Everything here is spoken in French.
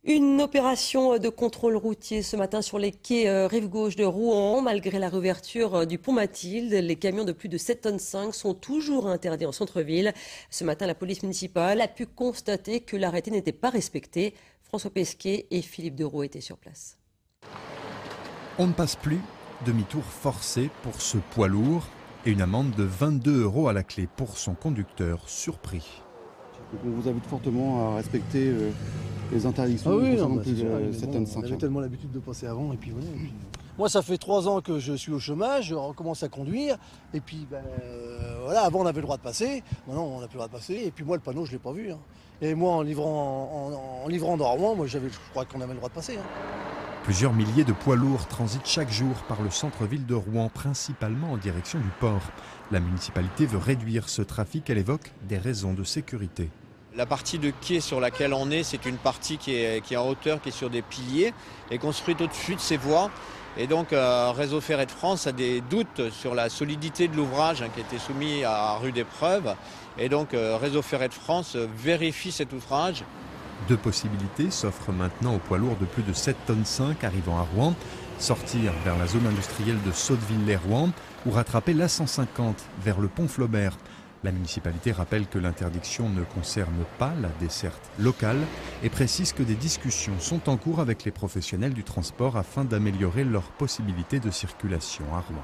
Une opération de contrôle routier ce matin sur les quais rive gauche de Rouen. Malgré la réouverture du pont Mathilde, les camions de plus de 7,5 tonnes sont toujours interdits en centre-ville. Ce matin, la police municipale a pu constater que l'arrêté n'était pas respecté. François Pesquet et Philippe Dereau étaient sur place. On ne passe plus, demi-tour forcé pour ce poids lourd et une amende de 22 € à la clé pour son conducteur surpris. Donc on vous invite fortement à respecter les interdictions. Ah oui, non, plus de 7 tonnes on avait tellement l'habitude de passer avant et puis voilà. Moi, ça fait 3 ans que je suis au chômage, je recommence à conduire et puis voilà, avant on avait le droit de passer, maintenant on n'a plus le droit de passer et puis moi le panneau je l'ai pas vu. Et moi en livrant dans Rouen, moi je crois qu'on avait le droit de passer. Plusieurs milliers de poids lourds transitent chaque jour par le centre-ville de Rouen, principalement en direction du port. La municipalité veut réduire ce trafic, elle évoque des raisons de sécurité. La partie de quai sur laquelle on est, c'est une partie qui est en hauteur, qui est sur des piliers et construite au-dessus de ces voies. Et donc Réseau Ferré de France a des doutes sur la solidité de l'ouvrage qui a été soumis à rude épreuve. Et donc Réseau Ferré de France vérifie cet ouvrage. Deux possibilités s'offrent maintenant aux poids lourds de plus de 7,5 tonnes arrivant à Rouen. Sortir vers la zone industrielle de Sotteville-lès-Rouen ou rattraper l'A150 vers le pont Flaubert. La municipalité rappelle que l'interdiction ne concerne pas la desserte locale et précise que des discussions sont en cours avec les professionnels du transport afin d'améliorer leurs possibilités de circulation à Rouen.